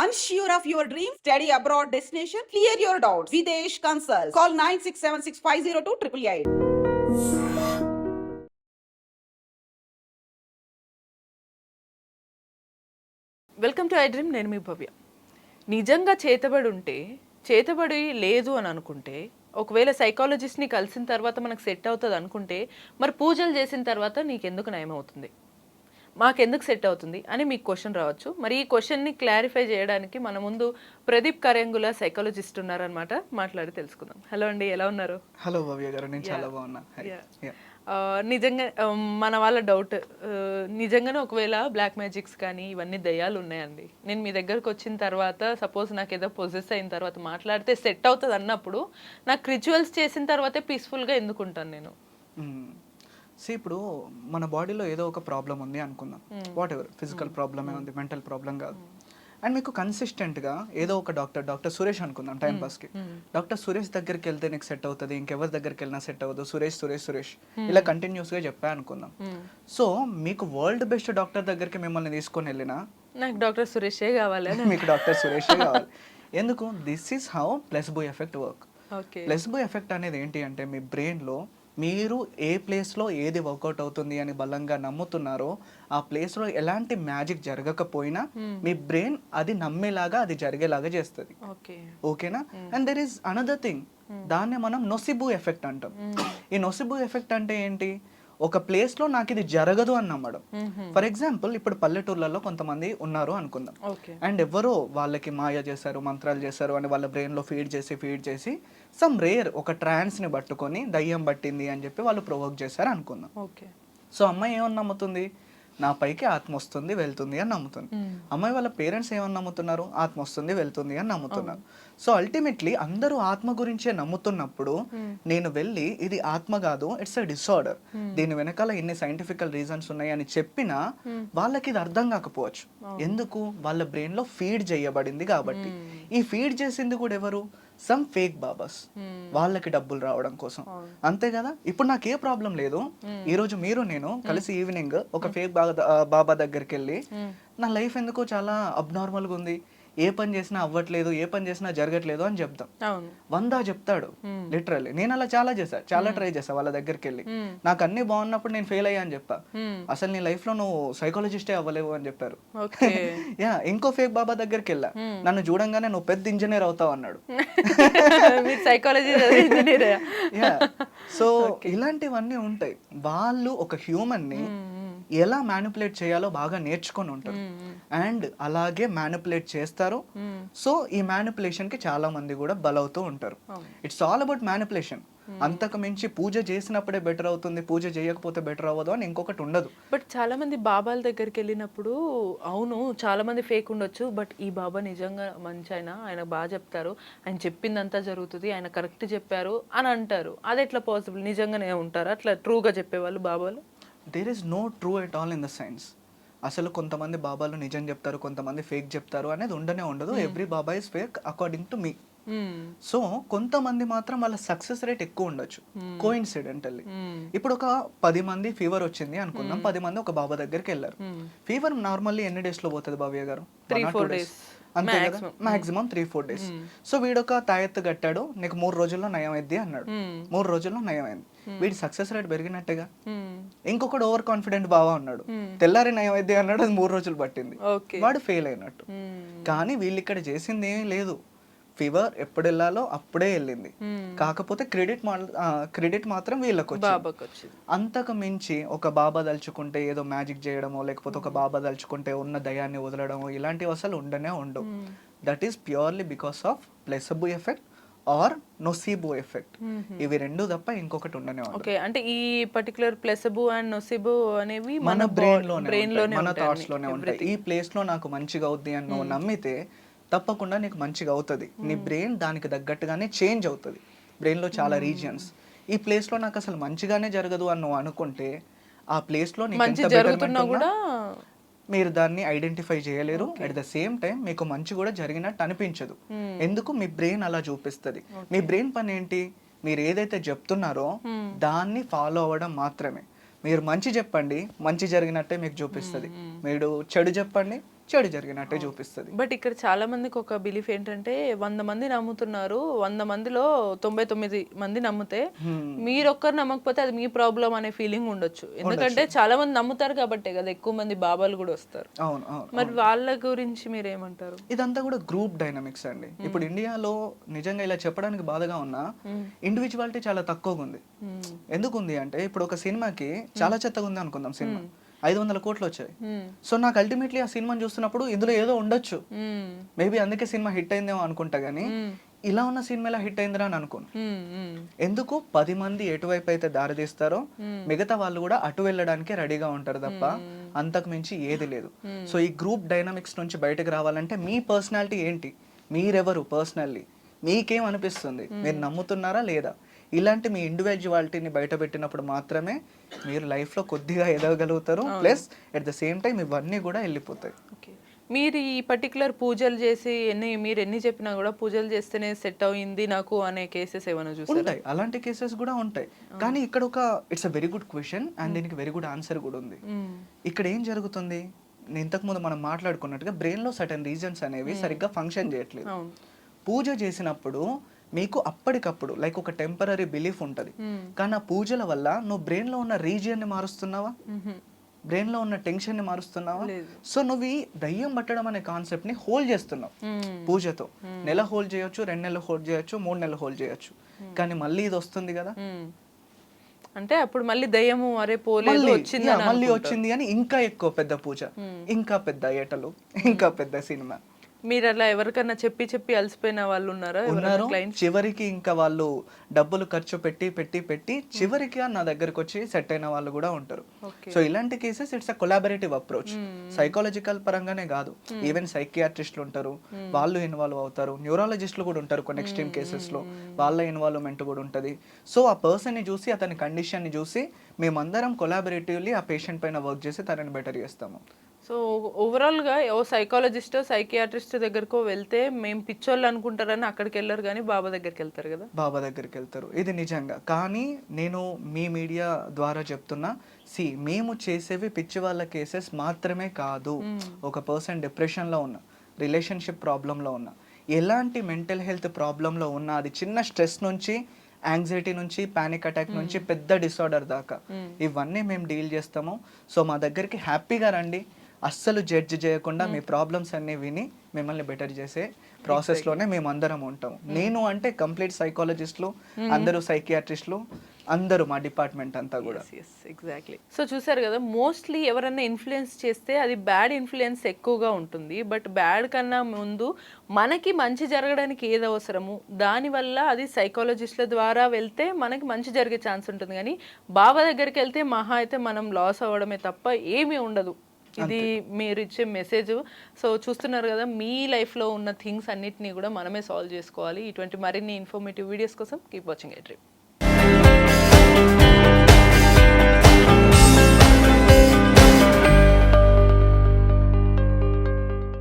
Unsure of your dream? Study abroad destination? Clear your doubts. Videsh Consult. Call 9676502888. Welcome to I dream. నేను మీ భవ్య. నిజంగా చేతబడి ఉంటే, చేతబడి లేదు అని అనుకుంటే, ఒకవేళ సైకాలజిస్ట్ని కలిసిన తర్వాత మనకు సెట్ అవుతుంది అనుకుంటే, మరి పూజలు చేసిన తర్వాత నీకెందుకు నయం అవుతుంది, మాకెందుకు సెట్ అవుతుంది అని మీకు క్వశ్చన్ రావచ్చు. మరి ఈ క్వశ్చన్ని క్లారిఫై చేయడానికి మన ముందు ప్రదీప్ కరెంగుల సైకాలజిస్ట్ ఉన్నారనమాట. మాట్లాడి తెలుసుకుందాం. హలో అండి, ఎలా ఉన్నారు? హలో భవ్య గారు, నేను చాలా బాగున్నా. నిజంగా మన వాళ్ళ డౌట్, నిజంగానే ఒకవేళ బ్లాక్ మ్యాజిక్స్ కానీ ఇవన్నీ దయ్యాలు ఉన్నాయండి, నేను మీ దగ్గరకు వచ్చిన తర్వాత సపోజ్ నాకు ఏదో పొజెస్ అయిన తర్వాత మాట్లాడితే సెట్ అవుతుంది అన్నప్పుడు నాకు రిచువల్స్ చేసిన తర్వాతే పీస్ఫుల్గా ఎందుకుంటాను నేను? ఇప్పుడు మన బాడీలో ఏదో ఒక ప్రాబ్లం ఉంది అనుకుందాం, వాట్ ఎవర్, ఫిజికల్ ప్రాబ్లమే ఉంది, మెంటల్ ప్రాబ్లం కాదు. అండ్ మీకు కన్సిస్టెంట్గా ఏదో ఒక డాక్టర్ సురేష్ అనుకుందాం టైం పాస్కి, డాక్టర్ సురేష్ దగ్గరికి వెళ్తే నీకు సెట్ అవుతుంది, ఇంకెవరి దగ్గరికి వెళ్ళినా సెట్ అవ్వదు, సురేష్ ఇలా కంటిన్యూస్గా చెప్పా అనుకుందాం. సో మీకు వరల్డ్ బెస్ట్ డాక్టర్ దగ్గరికి మిమ్మల్ని తీసుకొని వెళ్ళినా నాకు డాక్టర్ సురేషే కావాలి, మీకు డాక్టర్ సురేషే కావాలి. ఎందుకు? This is how placebo effect work. Placebo effect అనేది ఏంటి అంటే, మీ బ్రెయిన్లో మీరు ఏ ప్లేస్లో ఏది వర్కౌట్ అవుతుంది అని బలంగా నమ్ముతున్నారో ఆ ప్లేస్లో ఎలాంటి మ్యాజిక్ జరగకపోయినా మీ బ్రెయిన్ అది నమ్మేలాగా, అది జరిగేలాగా చేస్తుంది. ఓకేనా? And there is another thing, దాన్ని మనం నొసిబో ఎఫెక్ట్ అంటాం. ఈ నొసిబో ఎఫెక్ట్ అంటే ఏంటి? ఒక ప్లేస్లో నాకు ఇది జరగదు అని నమ్మడం. ఫర్ ఎగ్జాంపుల్, ఇప్పుడు పల్లెటూర్లలో కొంతమంది ఉన్నారు అనుకుందాం, అండ్ ఎవరో వాళ్ళకి మాయ చేశారు, మంత్రాలు చేశారు అని వాళ్ళ బ్రెయిన్లో ఫీడ్ చేసి సమ్ రేర్ ఒక ట్రాన్స్ని పట్టుకొని దయ్యం పట్టింది అని చెప్పి వాళ్ళు ప్రొవోక్ చేశారు అనుకుందాం. సో అమ్మాయి ఏమని నమ్ముతుంది? నా పైకి ఆత్మ వస్తుంది వెళ్తుంది అని నమ్ముతుంది. అమ్మాయి వాళ్ళ పేరెంట్స్ ఏమని నమ్ముతున్నారు? ఆత్మ వస్తుంది వెళ్తుంది అని నమ్ముతున్నారు. సో అల్టిమేట్లీ అందరూ ఆత్మ గురించే నమ్ముతున్నప్పుడు నేను వెళ్ళి ఇది ఆత్మ కాదు, ఇట్స్ అ డిసార్డర్, దీని వెనకాల ఇన్ని సైంటిఫికల్ రీజన్స్ ఉన్నాయి అని చెప్పినా వాళ్ళకి ఇది అర్థం కాకపోవచ్చు. ఎందుకు? వాళ్ళ బ్రెయిన్ లో ఫీడ్ చేయబడింది కాబట్టి. ఈ ఫీడ్ చేసింది కూడా ఎవరు? సమ్ ఫేక్ బాబాస్, వాళ్ళకి డబ్బులు రావడం కోసం, అంతే కదా. ఇప్పుడు నాకు ఏ ప్రాబ్లం లేదు, ఈ రోజు మీరు నేను కలిసి ఈవినింగ్ ఒక ఫేక్ బాబా దగ్గరికి వెళ్ళి నా లైఫ్ ఎందుకో చాలా అబ్నార్మల్గా ఉంది, ఏ పని చేసినా అవ్వట్లేదు, ఏ పని చేసినా జరగట్లేదు అని చెప్తాం. 100 చెప్తాడు లిటరల్లీ. నేను అలా చాలా ట్రై చేశా వాళ్ళ దగ్గరికి వెళ్ళి. నాకు అన్ని బాగున్నప్పుడు నేను ఫెయిల్ అయ్యా అని చెప్పా. అసలు నీ లైఫ్ లో నువ్వు సైకాలజిస్టే అవ్వలేవు అని చెప్పారు. యా, ఇంకో ఫేక్ బాబా దగ్గరికి వెళ్ళా, నన్ను చూడంగానే నువ్వు పెద్ద ఇంజనీర్ అవుతావు అన్నాడు. సో ఇలాంటివన్నీ ఉంటాయి. వాళ్ళు ఒక హ్యూమన్ ని ఎలా మ్యానిపులేట్ చేయాలో బాగా నేర్చుకొని ఉంటారు, అండ్ అలాగే మ్యానిపులేట్ చేస్తారు. సో ఈ మ్యానిపులేషన్ కి చాలా మంది కూడా బలవుతూ ఉంటారు. It's all about manipulation. అంతకు మించి పూజ చేసినప్పుడే బెటర్ అవుతుంది, పూజ చేయకపోతే బెటర్ అవ్వదు అని ఇంకొకటి ఉండదు. బట్ చాలా మంది బాబాల దగ్గరికి వెళ్ళినప్పుడు, అవును చాలా మంది ఫేక్ ఉండొచ్చు, బట్ ఈ బాబా నిజంగా మంచి ఆయన బాగా చెప్తారు, ఆయన చెప్పిందంతా జరుగుతుంది, ఆయన కరెక్ట్ చెప్పారు అని అంటారు. అది ఎట్లా పాసిబుల్? నిజంగానే ఉంటారు అట్లా ట్రూగా చెప్పేవాళ్ళు బాబాలు? There is no true at all in the science. అసలు కొంతమంది బాబాలు నిజం చెప్తారు, కొంతమంది ఫేక్ చెప్తారు అనేది ఉండనే ఉండదు. Every Baba is fake according to me. So కొంతమంది మాత్రం వాళ్ళ సక్సెస్ రేట్ ఎక్కువ ఉండొచ్చు కోఇన్సిడెంటల్లీ. ఇప్పుడు ఒక 10 మంది ఫీవర్ వచ్చింది అనుకుందాం, 10 మంది ఒక బాబా దగ్గరికి వెళ్ళారు. ఫీవర్ నార్మల్లీ ఎన్ని డేస్ లో పోతుంది భవ్య గారు? 3-4 days అంతే కదా, మాక్సిమం 3-4 days. సో వీడొక తాయెత్తు కట్టాడు, నీకు 3 రోజుల్లో నయం అయింది అన్నాడు. 3 రోజుల్లో నయం అయింది. వీడి సక్సెస్ రేట్ పెరిగినట్టుగా. ఇంకొకటి ఓవర్ కాన్ఫిడెంట్ బావా ఉన్నాడు, తెల్లారి నయం అయింది అన్నాడు, అది 3 రోజులు పట్టింది, వాడు ఫెయిల్ అయినట్టు. కానీ వీళ్ళు ఇక్కడ చేసింది ఏమీ లేదు, ఫీవర్ ఎప్పుడు వెళ్ళాలో అప్పుడే వెళ్ళింది. కాకపోతే క్రెడిట్ మాత్రం వీళ్ళకి వచ్చింది. అంతకు మించి ఒక బాబా దలుచుకుంటే ఏదో మ్యాజిక్ చేయడమో, లేకపోతే ఒక బాబా దలుచుకుంటే ఉన్న దయాన్ని వదలడమో, ఇలాంటివి అసలు ఉండనే ఉండవు. That is purely because of placebo effect or nocebo effect. ఇవి రెండు తప్ప ఇంకొకటి ఉండనే ఉండదు. ఓకే, అంటే ఈ పర్టిక్యులర్ ప్లెసబో అండ్ నొసిబో అనేవి మన బ్రెయిన్ లోనే, మన థాట్స్ లోనే ఉంటాయి. ఈ ప్లేస్ లో నాకు మంచిగా అవుద్ది అని నువ్వు నమ్మితే తప్పకుండా నీకు మంచిగా అవుతుంది. నీ బ్రెయిన్ దానికి తగ్గట్టుగానే చేంజ్ అవుతుంది. బ్రెయిన్లో చాలా రీజియన్స్, ఈ ప్లేస్లో నాకు అసలు మంచిగానే జరగదు అని నువ్వు అనుకుంటే ఆ ప్లేస్లో మీరు దాన్ని ఐడెంటిఫై చేయలేరు. అట్ ద సేమ్ టైం మీకు మంచి కూడా జరిగినట్టు అనిపించదు. ఎందుకు? మీ బ్రెయిన్ అలా చూపిస్తుంది. మీ బ్రెయిన్ పని ఏంటి? మీరు ఏదైతే చెప్తున్నారో దాన్ని ఫాలో అవ్వడం మాత్రమే. మీరు మంచి చెప్పండి, మంచి జరిగినట్టే మీకు చూపిస్తుంది. మీరు చెడు చెప్పండి, చెడు జరిగినట్టే చూపిస్తుంది. బట్ ఇక్కడ చాలా మందికి ఒక బిలీఫ్ ఏంటంటే 100 మంది నమ్ముతున్నారు, 100 మందిలో 99 మంది నమ్మితే మీరొక్కరు నమ్మకపోతే అది మీ ప్రాబ్లం అనే ఫీలింగ్ ఉండొచ్చు. ఎందుకంటే చాలా మంది నమ్ముతారు కాబట్టే కదా ఎక్కువ మంది బాబాలు కూడా వస్తారు. అవును అవును. మరి వాళ్ళ గురించి మీరేమంటారు? ఇదంతా కూడా గ్రూప్ డైనమిక్స్ అండి. ఇప్పుడు ఇండియాలో నిజంగా ఇలా చెప్పడానికి బాధగా ఉన్నా ఇండివిజువాలిటీ చాలా తక్కువగా ఉంది. ఎందుకు ఉంది అంటే ఇప్పుడు ఒక సినిమాకి చాలా చెత్తగా ఉంది అనుకుందాం, సినిమా 500 కోట్లు వచ్చాయి. సో నాకు అల్టిమేట్లీ ఆ సినిమాని చూస్తున్నప్పుడు ఇందులో ఏదో ఉండొచ్చు, మేబీ అందుకే సినిమా హిట్ అయిందేమో అనుకుంటా, గానీ ఇలా ఉన్న సినిమా ఇలా హిట్ అయిందిరా అని అనుకోను. ఎందుకు 10 మంది ఎటువైపు అయితే దారి తీస్తారో మిగతా వాళ్ళు కూడా అటు వెళ్ళడానికే రెడీగా ఉంటారు తప్ప అంతకు మించి ఏది లేదు. సో ఈ గ్రూప్ డైనమిక్స్ నుంచి బయటకు రావాలంటే మీ పర్సనాలిటీ ఏంటి, మీరెవరు పర్సనల్లీ, మీకేం అనిపిస్తుంది, మీరు నమ్ముతున్నారా లేదా, ఇలాంటి మీ ఇండివిజువాలిటీని బయట పెట్టినప్పుడు మాత్రమే మీరు లైఫ్లో కొద్దిగా ఎదగలుగుతారు. Plus at the same time ఇవన్నీ కూడా వెళ్ళిపోతాయి. ఓకే, మీరు ఈ పర్టికులర్ పూజలు చేసి మీరు ఎన్ని చెప్పినా కూడా పూజలు చేస్తేనే సెట్ అయింది నాకు అనే కేసెస్ ఏమైనా చూసారా? ఉంటాయి, అలాంటి కేసెస్ కూడా ఉంటాయి. కానీ ఇక్కడ ఒక it's a very good question and దీనికి వెరీ గుడ్ ఆన్సర్ కూడా ఉంది. ఇక్కడ ఏం జరుగుతుంది, ఇంతకుముందు మనం మాట్లాడుకున్నట్టుగా బ్రెయిన్లో సర్టెన్ రీజన్స్ అనేవి సరిగ్గా ఫంక్షన్ చేయట్లేదు. పూజ చేసినప్పుడు మీకు అప్పటికప్పుడు లైక్ ఒక టెంపరీ బిలీఫ్ ఉంటుంది, కానీ ఆ పూజల వల్ల నువ్వు బ్రెయిన్లో ఉన్న రీజియన్ని మారుస్తున్నావా, బ్రెయిన్ లో ఉన్న టెన్షన్ ని మారుస్తున్నావా? సో నువ్వు ఈ దయ్యం పట్టడం అనే కాన్సెప్ట్ ని హోల్డ్ చేస్తున్నావు పూజతో. నెల హోల్డ్ చేయొచ్చు, 2 నెలలు హోల్డ్ చేయొచ్చు, 3 నెలలు హోల్డ్ చేయొచ్చు, కానీ మళ్ళీ ఇది వస్తుంది కదా, అంటే అప్పుడు మళ్ళీ దయ్యము అరే పోలేదు వచ్చింది మళ్ళీ వచ్చింది అని ఇంకా ఎక్కువ పెద్ద పూజ, ఇంకా పెద్ద ఏటలు, ఇంకా పెద్ద సినిమా. మీరు అలా ఎవరికన్నా చెప్పి చెప్పి అలసిపోయిన వాళ్ళు ఉన్నారా? ఉన్నారు. చివరికి ఇంకా వాళ్ళు డబ్బులు ఖర్చు పెట్టి పెట్టి పెట్టి చివరికి నా దగ్గరకు వచ్చి సెట్ అయిన వాళ్ళు కూడా ఉంటారు. సో ఇలాంటి cases it's a collaborative approach. Psychological పరంగానే కాదు, ఈవెన్ సైకియాట్రిస్టులు ఉంటారు, వాళ్ళు ఇన్వాల్వ్ అవుతారు, న్యూరాలజిస్టులు కూడా ఉంటారు కొన్ని ఎక్స్ట్రీమ్ కేసెస్ లో, వాళ్ళ ఇన్వాల్వ్మెంట్ కూడా ఉంటుంది. సో ఆ పర్సన్ ని చూసి అతని కండిషన్ ని చూసి మేమందరం కొలాబరేటివ్లీ ఆ పేషెంట్ పైన వర్క్ చేసి తనని బెటర్ చేస్తాము. సో ఓవరాల్గా ఓ సైకాలజిస్ట్ సైకియాట్రిస్ట్ దగ్గరకు వెళ్తే మేము పిచ్చోళ్ళు అనుకుంటారని అక్కడికి వెళ్ళరు, కానీ బాబా దగ్గరికి వెళ్తారు కదా, బాబా దగ్గరికి వెళ్తారు. ఇది నిజంగా. కానీ నేను మీ మీడియా ద్వారా చెప్తున్నా, మేము చేసేవి పిచ్చి వాళ్ళ కేసెస్ మాత్రమే కాదు. ఒక పర్సన్ డిప్రెషన్లో ఉన్న, రిలేషన్షిప్ ప్రాబ్లంలో ఉన్న, ఎలాంటి మెంటల్ హెల్త్ ప్రాబ్లంలో ఉన్న, అది చిన్న స్ట్రెస్ నుంచి, యాంగ్జైటీ నుంచి, పానిక్ అటాక్ నుంచి పెద్ద డిసార్డర్ దాకా ఇవన్నీ మేము డీల్ చేస్తాము. సో మా దగ్గరికి హ్యాపీగా రండి, అస్సలు జడ్జ్ చేయకుండా మీ ప్రాబ్లమ్స్ అన్ని విని మిమ్మల్ని బెటర్ చేసే ప్రాసెస్ లోనే మేము అందరం ఉంటాము. నేను అంటే కంప్లీట్ సైకాలజిస్టులు, అందరూ సైకియాట్రిస్టులు, అందరూ మా డిపార్ట్మెంట్ అంతా కూడా. ఎగ్జాక్ట్లీ. సో చూసారు కదా, మోస్ట్లీ ఎవరైనా ఇన్ఫ్లుయెన్స్ చేస్తే అది బ్యాడ్ ఇన్ఫ్లుయెన్స్ ఎక్కువగా ఉంటుంది. బట్ బ్యాడ్ కన్నా ముందు మనకి మంచి జరగడానికి ఏది అవసరము, దానివల్ల అది సైకాలజిస్టుల ద్వారా వెళ్తే మనకి మంచి జరిగే ఛాన్స్ ఉంటుంది. కానీ బాబా దగ్గరికి వెళ్తే మహా అయితే మనం లాస్ అవ్వడమే తప్ప ఏమీ ఉండదు. ఇది మీరు ఇచ్చే మెసేజ్. సో చూస్తున్నారు కదా, మీ లైఫ్లో ఉన్న థింగ్స్ అన్నిటినీ కూడా మనమే సాల్వ్ చేసుకోవాలి. ఇటువంటి మరిన్ని ఇన్ఫర్మేటివ్ వీడియోస్ కోసం కీప్ వాచింగ్ ఎ డ్రీమ్.